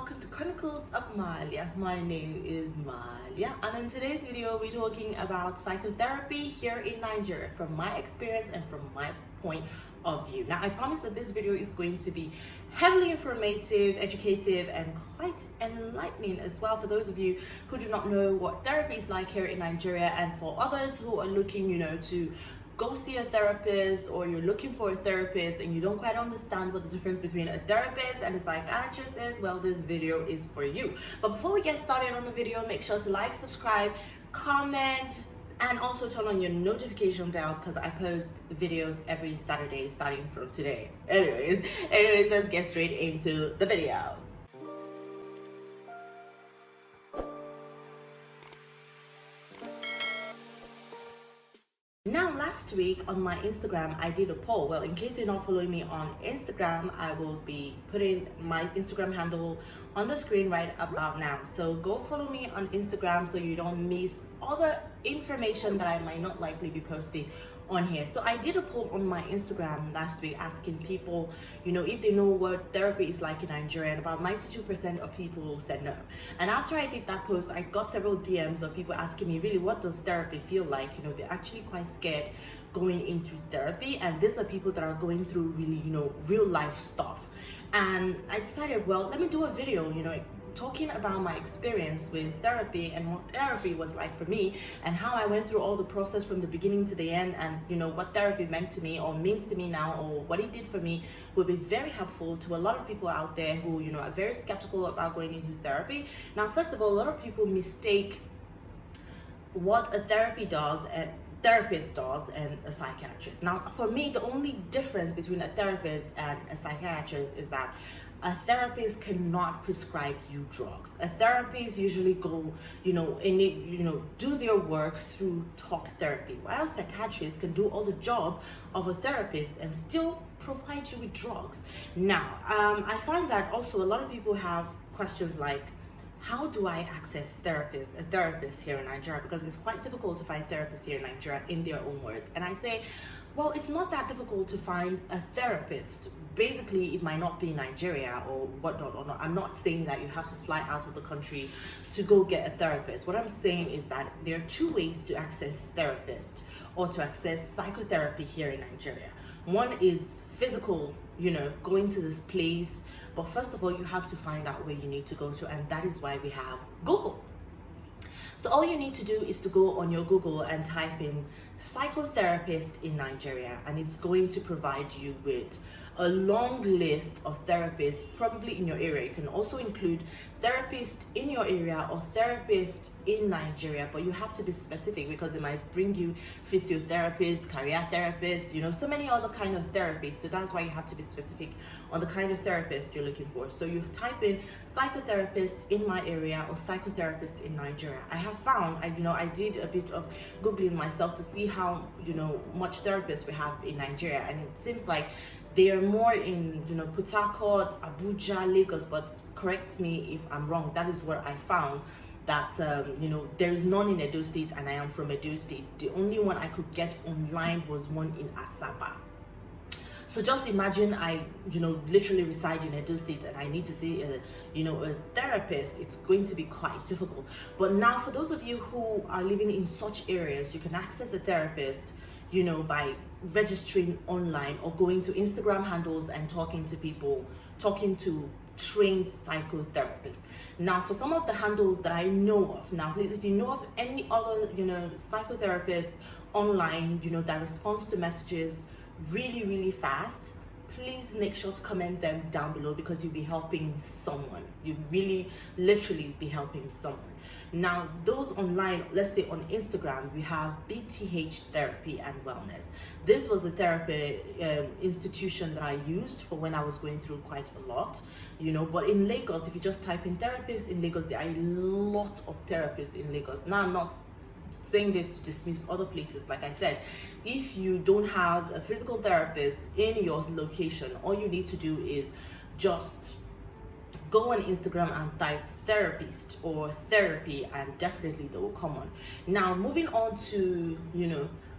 welcome to Chronicles of Malia. My name is Malia, and in today's video we're talking about psychotherapy here in Nigeria from my experience and from my point of view. Now I promise that this video is going to be heavily informative, educative, and quite enlightening as well for those of you who do not know what therapy is like here in Nigeria, and for others who are looking, to go see a therapist, or you're looking for a therapist and you don't quite understand what the difference between a therapist and a psychiatrist is. Well, this video is for you. But before we get started on the video, make sure to like, subscribe, comment, and also turn on your notification bell because I post videos every Saturday starting from today. Anyways, let's get straight into the video. Now, last week on my Instagram, I did a poll. Well, in case you're not following me on Instagram, I will be putting my Instagram handle on the screen right about now. So go follow me on Instagram so you don't miss all the information that I might not likely be posting on here. So I did a poll on my Instagram last week asking people, if they know what therapy is like in Nigeria, and about 92% of people said no. And after I did that post, I got several DMs of people asking me, really, what does therapy feel like? They're actually quite scared going into therapy, and these are people that are going through really, real life stuff. And I decided, well, let me do a video, talking about my experience with therapy and what therapy was like for me, and how I went through all the process from the beginning to the end, and what therapy meant to me or means to me now, or what it did for me will be very helpful to a lot of people out there who are very skeptical about going into therapy. Now, first of all, a lot of people mistake what a therapist does and a psychiatrist. Now, for me, the only difference between a therapist and a psychiatrist is that a therapist cannot prescribe you drugs. A therapist usually go, do their work through talk therapy, while psychiatrists can do all the job of a therapist and still provide you with drugs. Now, I find that also a lot of people have questions like, how do I access a therapist here in Nigeria? Because it's quite difficult to find therapists here in Nigeria, in their own words. And I say, well, it's not that difficult to find a therapist. Basically, it might not be in Nigeria or whatnot, or not. I'm not saying that you have to fly out of the country to go get a therapist. What I'm saying is that there are two ways to access therapists or to access psychotherapy here in Nigeria. One is physical, going to this place. But first of all, you have to find out where you need to go to, and that is why we have Google. So all you need to do is to go on your Google and type in psychotherapist in Nigeria, and it's going to provide you with a long list of therapists probably in your area. You can also include therapists in your area or therapists in Nigeria, but you have to be specific because they might bring you physiotherapists, career therapists, so many other kind of therapies. So that's why you have to be specific on the kind of therapist you're looking for. So you type in psychotherapist in my area or psychotherapist in Nigeria. I have found, I did a bit of Googling myself to see how, much therapists we have in Nigeria, and it seems like they are more in, Port Harcourt, Abuja, Lagos, but correct me if I'm wrong. That is where I found that, there is none in Edo State, and I am from Edo State. The only one I could get online was one in Asaba. So just imagine I, literally reside in Edo State and I need to see a therapist. It's going to be quite difficult. But now for those of you who are living in such areas, you can access a therapist, by registering online or going to Instagram handles and talking to trained psychotherapists. Now, for some of the handles that I know of, now please, if you know of any other, psychotherapists online, that responds to messages really, really fast, please make sure to comment them down below, because you'll be helping someone. You really, literally be helping someone. Now, those online, let's say on Instagram, we have BTH Therapy and Wellness. This was a therapy institution that I used for when I was going through quite a lot, but in Lagos, if you just type in therapists in Lagos, there are a lot of therapists in Lagos. Now, I'm not saying this to dismiss other places. Like I said, if you don't have a physical therapist in your location, all you need to do is just go on Instagram and type therapist or therapy, and definitely they will come on. Now, moving on to,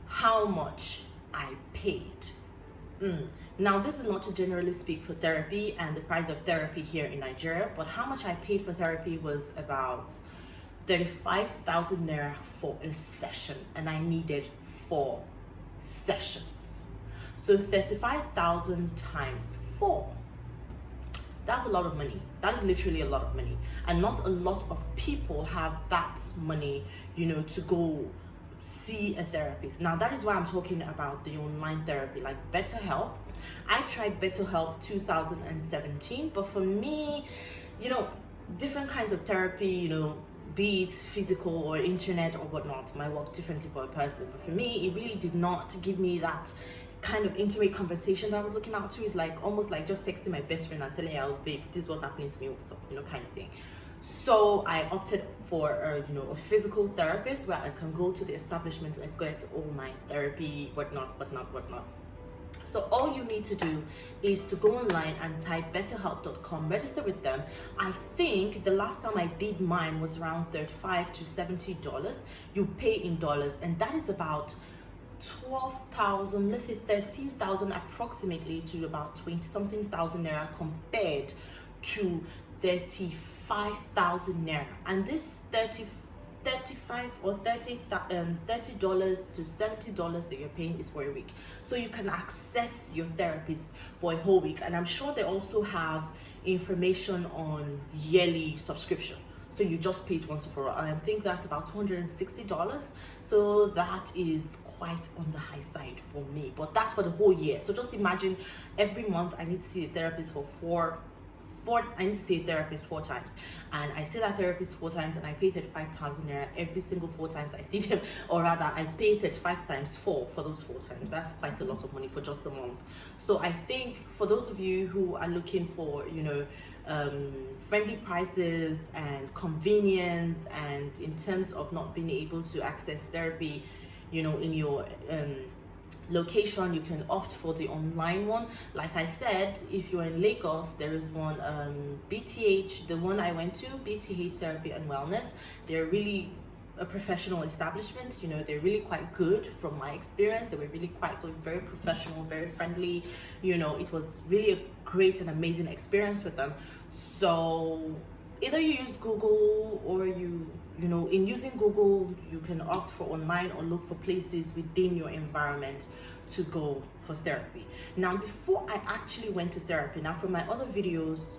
how much I paid. Now, this is not to generally speak for therapy and the price of therapy here in Nigeria, but how much I paid for therapy was about 35,000 naira for a session, and I needed 4 sessions. So 35,000 times 4. That's a lot of money. That is literally a lot of money. And not a lot of people have that money, to go see a therapist. Now, that is why I'm talking about the online therapy, like BetterHelp. I tried BetterHelp 2017, but for me, different kinds of therapy, be it physical or internet or whatnot, might work differently for a person. But for me, it really did not give me that kind of intimate conversation that I was looking out to. Is like almost like just texting my best friend and telling her, oh babe, this was happening to me, what's up, kind of thing. So I opted for a physical therapist where I can go to the establishment and get all my therapy, whatnot. So all you need to do is to go online and type betterhelp.com, register with them. I think the last time I did mine was around $35 to $70. You pay in dollars, and that is about 12,000, let's say 13,000 approximately, to about 20 something thousand naira, compared to 35,000 naira. And this $35 or $30 to $70 that you're paying is for a week, so you can access your therapist for a whole week. And I'm sure they also have information on yearly subscription, so you just pay it once for all. And I think that's about $260. So that is quite on the high side for me, but that's for the whole year. So just imagine every month I need to see a therapist for I need to see a therapist 4 times, and I see that therapist 4 times, and I pay 35,000 naira every single 4 times I see them, or rather I pay 35 times 4 for those 4 times. That's quite a lot of money for just a month. So I think for those of you who are looking for friendly prices and convenience, and in terms of not being able to access therapy in your location, you can opt for the online one. Like I said, if you're in Lagos, there is one, BTH, the one I went to, BTH Therapy and Wellness. They're really a professional establishment. They're really quite good from my experience. They were really quite good, very professional, very friendly. It was really a great and amazing experience with them. So either you use Google, or in using Google, you can opt for online or look for places within your environment to go for therapy. Now, before I actually went to therapy, from my other videos,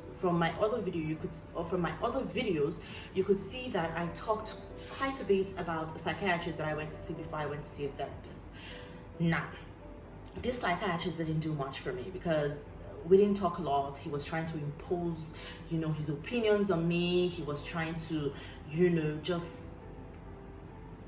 you could see that I talked quite a bit about a psychiatrist that I went to see before I went to see a therapist. Now, this psychiatrist didn't do much for me, because we didn't talk a lot. He was trying to impose, his opinions on me. He was trying to, just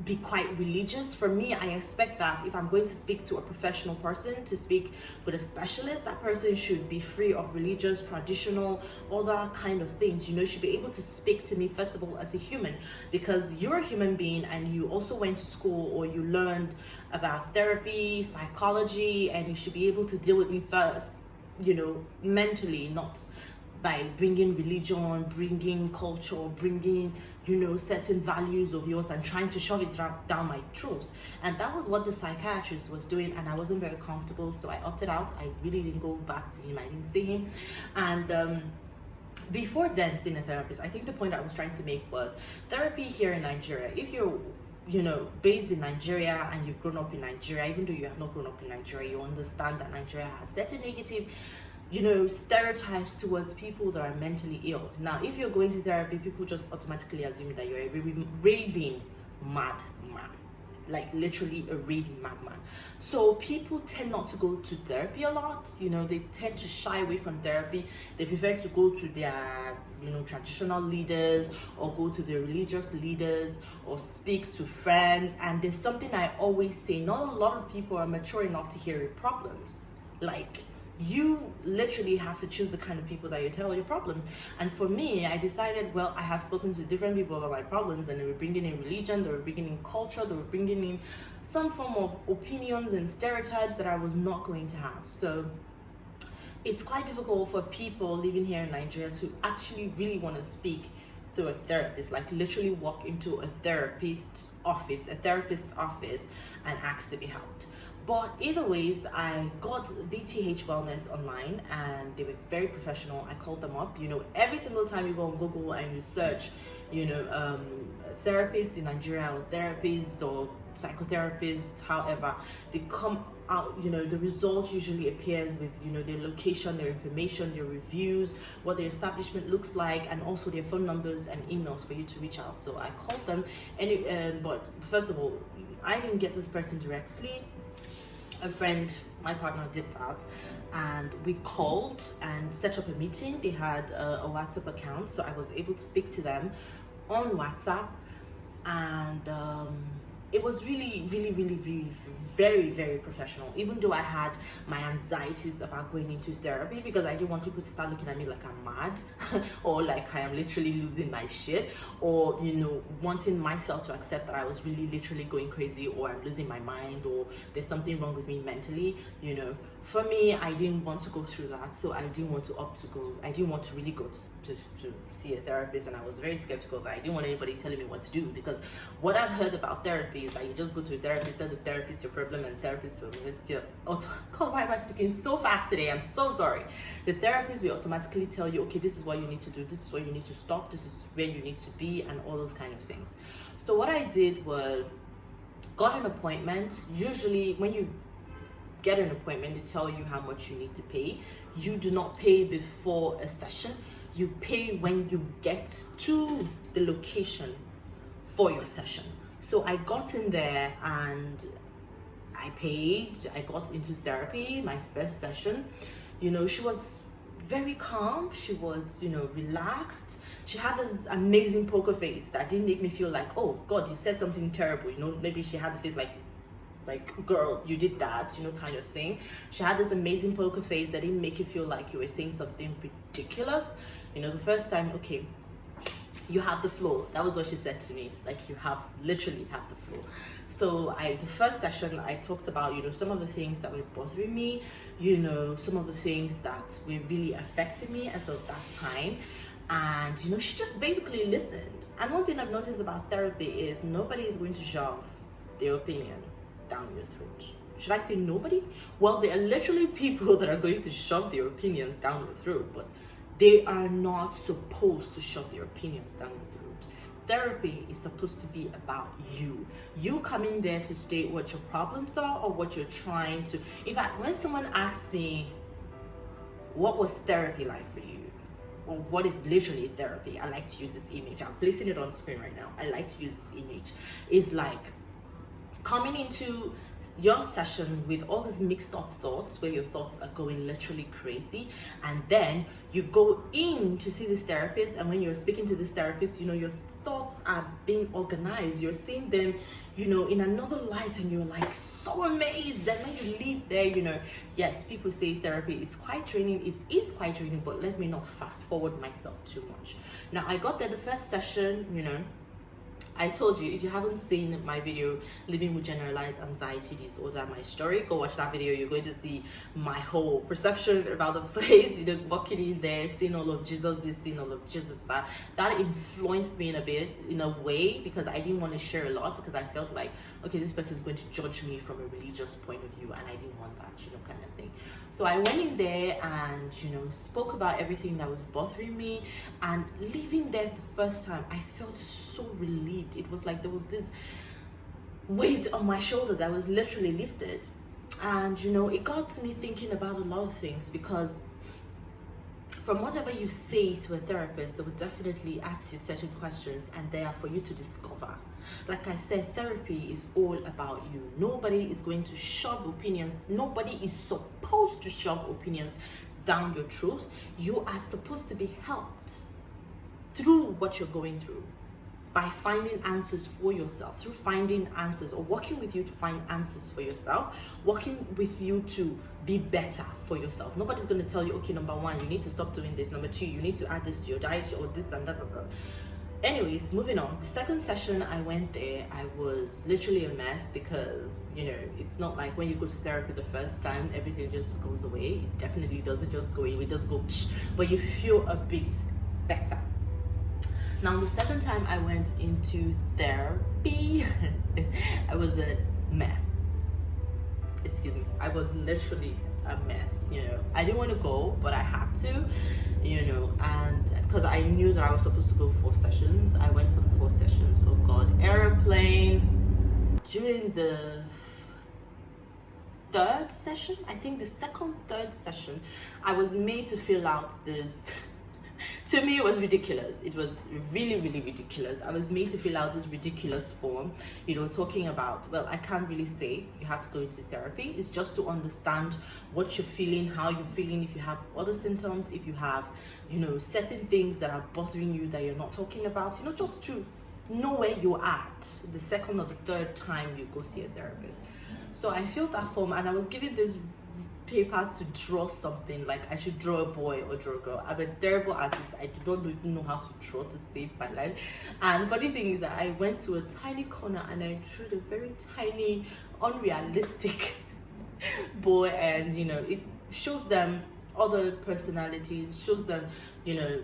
be quite religious. For me, I expect that if I'm going to speak to a professional person, to speak with a specialist, that person should be free of religious, traditional, all that kind of things. Should be able to speak to me, first of all, as a human, because you're a human being, and you also went to school, or you learned about therapy, psychology, and you should be able to deal with me first, mentally, not by bringing religion, bringing culture, bringing, certain values of yours and trying to shove it down my throat. And that was what the psychiatrist was doing, and I wasn't very comfortable, so I opted out. I really didn't go back to him. I didn't see him. And before then seeing a therapist, I think the point I was trying to make was therapy here in Nigeria. If you're based in Nigeria and you've grown up in Nigeria, even though you have not grown up in Nigeria, you understand that Nigeria has certain negative, stereotypes towards people that are mentally ill. Now, if you're going to therapy, people just automatically assume that you're a raving madman, like literally a raving madman. So people tend not to go to therapy a lot. They tend to shy away from therapy. They prefer to go to their traditional leaders, or go to their religious leaders, or speak to friends. And there's something I always say: not a lot of people are mature enough to hear your problems. Like, you literally have to choose the kind of people that you tell your problems. And for me, I decided, well, I have spoken to different people about my problems, and they were bringing in religion, they were bringing in culture, they were bringing in some form of opinions and stereotypes that I was not going to have. So it's quite difficult for people living here in Nigeria to actually really want to speak to a therapist, like literally walk into a therapist's office, and ask to be helped. But either ways, I got BTH Wellness online, and they were very professional. I called them up. Every single time you go on Google and you search, therapists in Nigeria, or therapists or psychotherapists, however, they come out, the results usually appears with, their location, their information, their reviews, what their establishment looks like, and also their phone numbers and emails for you to reach out. So I called them, but first of all, I didn't get this person directly. A friend, my partner, did that, and we called and set up a meeting. They had a WhatsApp account, so I was able to speak to them on WhatsApp, and it was really, really, really, really, very, very professional. Even though I had my anxieties about going into therapy, because I didn't want people to start looking at me like I'm mad or like I am literally losing my shit, or wanting myself to accept that I was really literally going crazy, or I'm losing my mind, or there's something wrong with me mentally. For me, I didn't want to go through that, so I didn't want to I didn't want to really go to see a therapist, and I was very skeptical that I didn't want anybody telling me what to do, because what I've heard about therapy is that you just go to a therapist, tell the therapist your problem, and therapist will God, why am I speaking so fast today? I'm so sorry. The therapist will automatically tell you, okay, this is what you need to do, this is what you need to stop, this is where you need to be, and all those kind of things. So what I did was got an appointment. Usually when you get an appointment, they tell you how much you need to pay. You do not pay before a session. You pay when you get to the location for your session. So I got in there and I paid. I got into therapy, my first session. She was very calm. She was, relaxed. She had this amazing poker face that didn't make me feel like, oh God, you said something terrible. Maybe she had the face like, girl, you did that, kind of thing. She had this amazing poker face that didn't make you feel like you were saying something ridiculous. The first time, okay, you have the floor. That was what she said to me. Like, you literally have the floor. So the first session, I talked about, some of the things that were bothering me, some of the things that were really affecting me as of that time. And, she just basically listened. And one thing I've noticed about therapy is nobody is going to shove their opinion down your throat. Should I say nobody? Well, there are literally people that are going to shove their opinions down your throat, but they are not supposed to shove their opinions down your throat. Therapy is supposed to be about you. You coming there to state what your problems are, or what you're trying to. In fact, when someone asks me, what was therapy like for you? Or what is literally therapy? I like to use this image. I'm placing it on the screen right now. I like to use this image. It's like coming into your session with all these mixed up thoughts, where your thoughts are going literally crazy, and then you go in to see this therapist, and when you're speaking to this therapist, your thoughts are being organized. You're seeing them, in another light, and you're like so amazed. Then when you leave there, yes, people say therapy is quite draining. It is quite draining, but let me not fast forward myself too much. Now, I got there the first session, I told you, if you haven't seen my video, Living with Generalized Anxiety Disorder, my story, go watch that video. You're going to see my whole perception about the place, walking in there, seeing all of Jesus this, seeing all of Jesus that. That influenced me in a way, because I didn't want to share a lot, because I felt like, okay, this person is going to judge me from a religious point of view, and I didn't want that, kind of thing. So I went in there and, spoke about everything that was bothering me, and leaving there the first time, I felt so relieved. It was like there was this weight on my shoulder that was literally lifted. And, it got me thinking about a lot of things, because from whatever you say to a therapist, they will definitely ask you certain questions, and they are for you to discover. Like I said, therapy is all about you. Nobody is going to shove opinions. Nobody is supposed to shove opinions down your throat. You are supposed to be helped through what you're going through, by finding answers for yourself, through finding answers, or working with you to find answers for yourself, working with you to be better for yourself. Nobody's going to tell you, okay, number one, you need to stop doing this. Number two, you need to add this to your diet, or this and that. Anyways, moving on. The second session I went there, I was literally a mess, because, it's not like when you go to therapy the first time, everything just goes away. It definitely doesn't just go away. It does go, but you feel a bit better. Now, the second time I went into therapy, I was a mess. excuse me, I was literally a mess, you know. I didn't want to go, but I had to, you know, and because I knew that I was supposed to go 4 sessions, I went for the 4 sessions. Oh God, airplane. During the 3rd session, I think the 2nd, 3rd session, I was made to fill out this. To me, it was ridiculous. It was really, really ridiculous. I was made to fill out this ridiculous form, you know, talking about, well, I can't really say you have to go into therapy. It's just to understand what you're feeling, how you're feeling, if you have other symptoms, if you have, you know, certain things that are bothering you that you're not talking about, you know, just to know where you're at the 2nd or the 3rd time you go see a therapist. So I filled that form, and I was given this paper to draw something, like I should draw a boy or draw a girl. I'm a terrible artist. I don't even know how to draw to save my life. And funny thing is that I went to a tiny corner and I drew a very tiny, unrealistic boy, and you know, it shows them other personalities, shows them, you know,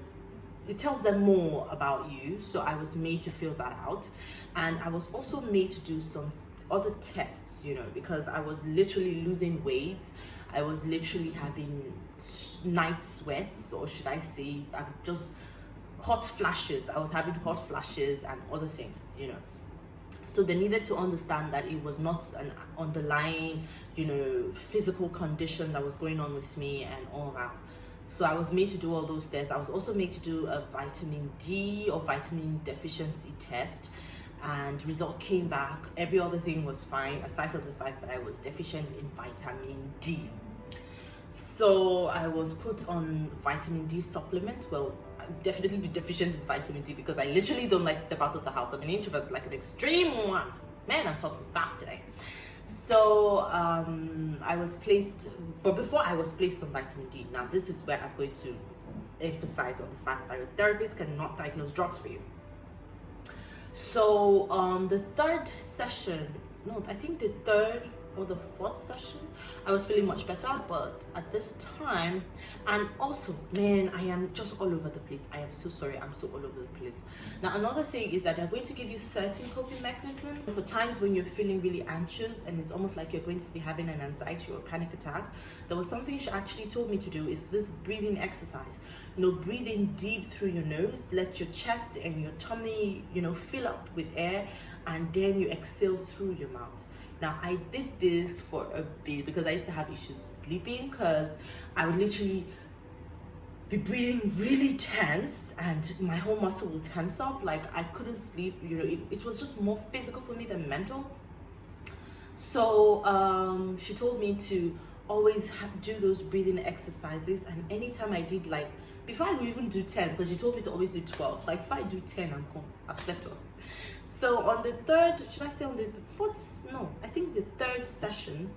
it tells them more about you. So I was made to fill that out, and I was also made to do some other tests, you know, because I was literally losing weight. I was literally having night sweats, or should I say, just hot flashes. I was having hot flashes and other things, you know. So they needed to understand that it was not an underlying, you know, physical condition that was going on with me and all that. So I was made to do all those tests. I was also made to do a vitamin D or vitamin deficiency test, and result came back. Every other thing was fine aside from the fact that I was deficient in vitamin D. So I was put on vitamin D supplement. Well, I'm definitely deficient in vitamin D because I literally don't like to step out of the house. I'm an introvert, like an extreme one. Man, I'm talking fast today. So I was placed, but before I was placed on vitamin D, now this is where I'm going to emphasize on the fact that a therapist cannot diagnose drugs for you. So the 3rd session, no, I think the 3rd or the 4th session, I was feeling much better. But at this time, and also, man, I am just all over the place. I am so sorry, I'm so all over the place. Now another thing is that they're going to give you certain coping mechanisms for times when you're feeling really anxious and it's almost like you're going to be having an anxiety or panic attack. There was something she actually told me to do, is this breathing exercise. You know, breathe in deep through your nose, let your chest and your tummy, you know, fill up with air, and then you exhale through your mouth. Now I did this for a bit because I used to have issues sleeping, because I would literally be breathing really tense and my whole muscle will tense up, like I couldn't sleep, you know. It was just more physical for me than mental. So she told me to always do those breathing exercises, and anytime I did, like, before I would even do 10, because she told me to always do 12, like if I do 10, I'm gone, I've slept off. So on the 3rd, should I say on the 4th, no, I think the 3rd session,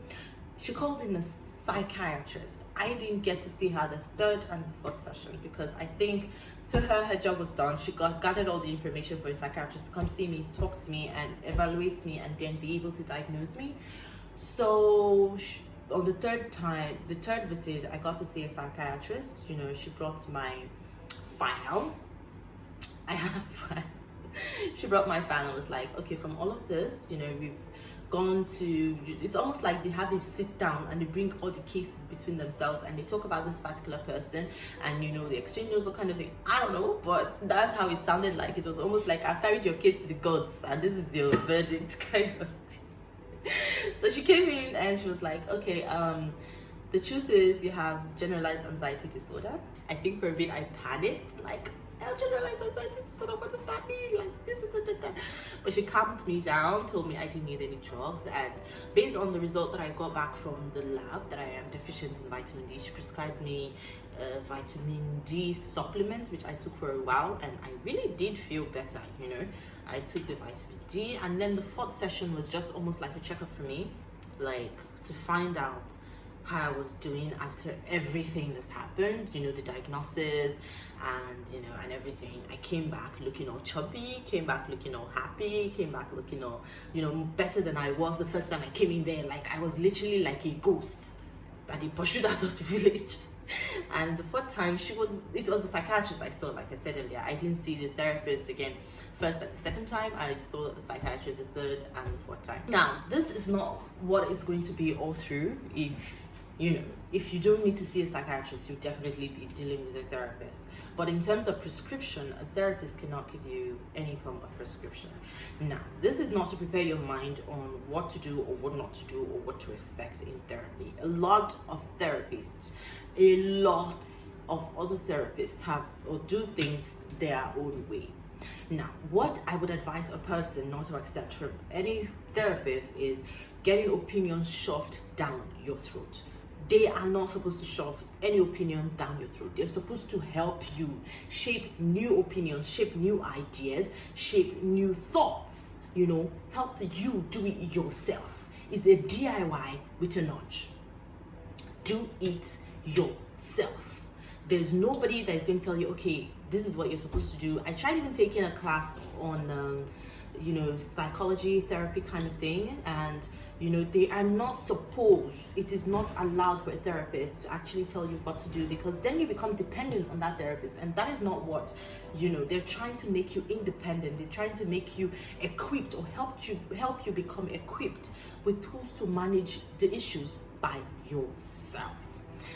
she called in a psychiatrist. I didn't get to see her the 3rd and the 4th session because I think to her job was done. She gathered all the information for a psychiatrist to come see me, talk to me and evaluate me, and then be able to diagnose me. So on the 3rd visit, I got to see a psychiatrist. You know, she brought my file. I had a file. She brought my file and was like, okay, from all of this, you know, we've gone to, it's almost like they have a sit down and they bring all the cases between themselves and they talk about this particular person, and you know, they exchange notes, all kind of thing. I don't know, but that's how it sounded like. It was almost like I've carried your case to the gods and this is your verdict, kind of thing. So she came in and she was like, okay, the truth is you have generalized anxiety disorder. I think for a bit I panicked, like, I have generalized anxiety disorder, what does that mean? Like, but she calmed me down, told me I didn't need any drugs, and based on the result that I got back from the lab that I am deficient in vitamin D, she prescribed me a vitamin D supplement, which I took for a while, and I really did feel better, you know. I took the vitamin D, and then the 4th session was just almost like a checkup for me, like to find out how I was doing after everything that's happened, you know, the diagnosis and, you know, and everything. I came back looking all chubby, came back looking all happy, came back looking all, you know, better than I was the first time I came in there. Like, I was literally like a ghost that they pursued out of the village. And the fourth time, it was the psychiatrist I saw. Like I said earlier, I didn't see the therapist again. First and the second time, I saw the psychiatrist the third and the fourth time. Now, this is not what it's going to be all through. If you don't need to see a psychiatrist, you'll definitely be dealing with a therapist. But in terms of prescription, a therapist cannot give you any form of prescription. Now, this is not to prepare your mind on what to do or what not to do or what to expect in therapy. A lot of therapists, a lot of other therapists have or do things their own way. Now, what I would advise a person not to accept from any therapist is getting opinions shoved down your throat. They are not supposed to shove any opinion down your throat. They're supposed to help you shape new opinions, shape new ideas, shape new thoughts, help you do it yourself. It's a DIY with a nudge. Do it yourself. There's nobody that is going to tell you, okay, this is what you're supposed to do. I tried even taking a class on, psychology, therapy kind of thing, and they are not supposed, it is not allowed for a therapist to actually tell you what to do, because then you become dependent on that therapist, and that is not what, they're trying to make you independent. They're trying to make you equipped or help you become equipped with tools to manage the issues by yourself.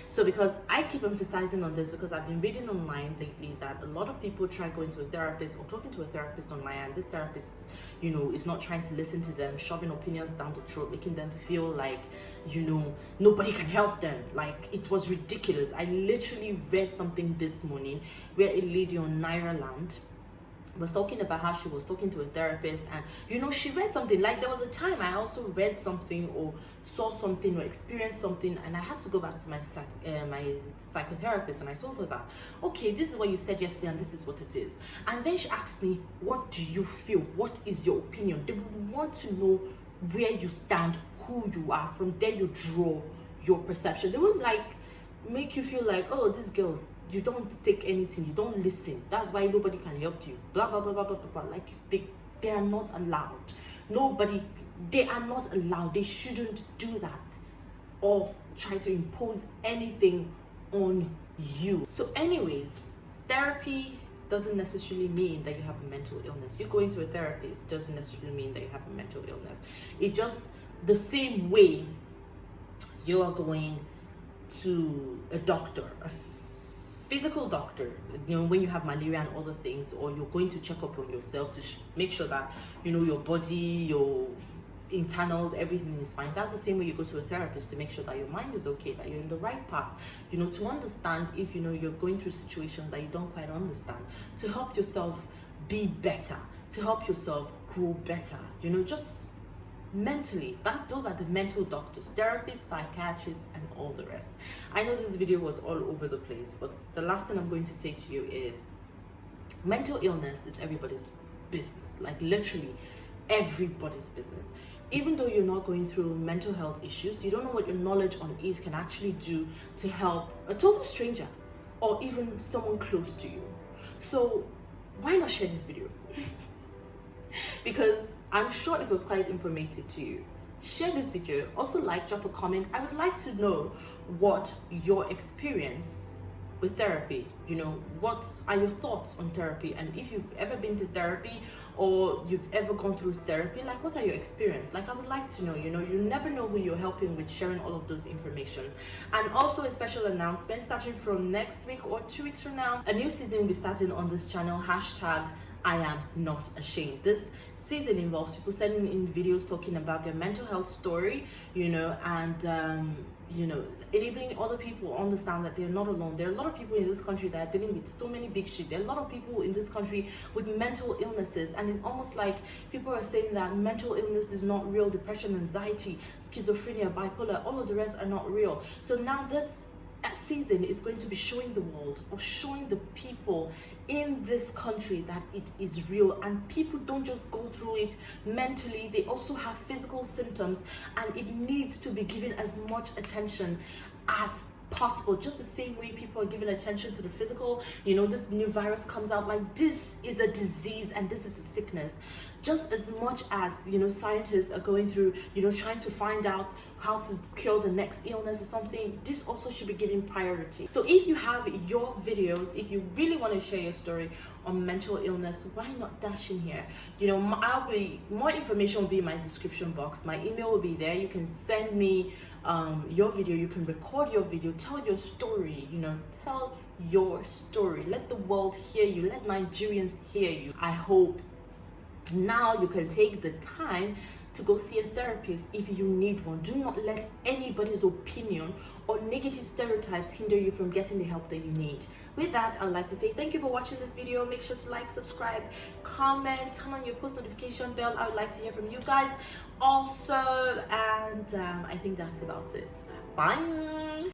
So because I keep emphasizing on this, because I've been reading online lately that a lot of people try going to a therapist or talking to a therapist online, and this therapist, is not trying to listen to them, shoving opinions down the throat, making them feel like, nobody can help them. Like, it was ridiculous. I literally read something this morning where a lady on Naira Land was talking about how she was talking to a therapist, and she read something. Like, there was a time I also read something or saw something or experienced something, and I had to go back to my psychotherapist, and I told her that, okay, this is what you said yesterday and this is what it is. And then she asked me, what do you feel? What is your opinion? They want to know where you stand, who you are. From there you draw your perception. They won't make you feel like, oh, this girl, you don't take anything, you don't listen, that's why nobody can help you, blah blah blah blah blah blah. Like, they are not allowed. They are not allowed. They shouldn't do that or try to impose anything on you. So anyways, therapy doesn't necessarily mean that you have a mental illness. You going to a therapist doesn't necessarily mean that you have a mental illness. It just the same way you are going to a doctor, a physical doctor, when you have malaria and other things, or you're going to check up on yourself to make sure that your body, your internals, everything is fine. That's the same way you go to a therapist to make sure that your mind is okay, that you're in the right path, to understand if you're going through situations that you don't quite understand, to help yourself be better, to help yourself grow better, just mentally. Those are the mental doctors, therapists, psychiatrists, and all the rest. I know this video was all over the place, but the last thing I'm going to say to you is mental illness is everybody's business. Like, literally everybody's business. Even though you're not going through mental health issues, you don't know what your knowledge on it can actually do to help a total stranger or even someone close to you. So why not share this video? Because I'm sure it was quite informative to you. Share this video. Also, drop a comment. I would like to know what your experience with therapy, what are your thoughts on therapy, and if you've ever been to therapy or you've ever gone through therapy, what are your experience? I would like to know. You never know who you're helping with sharing all of those information. And also a special announcement, starting from next week or 2 weeks from now, a new season will be starting on this channel, #I am not ashamed. This season involves people sending in videos talking about their mental health story, and enabling other people understand that they're not alone. There are a lot of people in this country that are dealing with so many big shit. There are a lot of people in this country with mental illnesses, and it's almost like people are saying that mental illness is not real. Depression, anxiety, schizophrenia, bipolar, all of the rest are not real. So now this season is going to be showing the world, or showing the people in this country, that it is real, and people don't just go through it mentally, they also have physical symptoms, and it needs to be given as much attention as possible. Just the same way people are giving attention to the physical, this new virus comes out, this is a disease and this is a sickness. Just as much as scientists are going through trying to find out how to cure the next illness or something, this also should be given priority. So if you have your videos, if you really want to share your story on mental illness, why not dash in here? You know, I'll be, more information will be in my description box. My email will be there. You can send me your video, you can record your video, tell your story, you know, tell your story. Let the world hear you, let Nigerians hear you. I hope now you can take the time to go see a therapist if you need one. Do not let anybody's opinion or negative stereotypes hinder you from getting the help that you need. With that, I'd like to say thank you for watching this video. Make sure to like, subscribe, comment, turn on your post notification bell. I would like to hear from you guys also, and I think that's about it. Bye.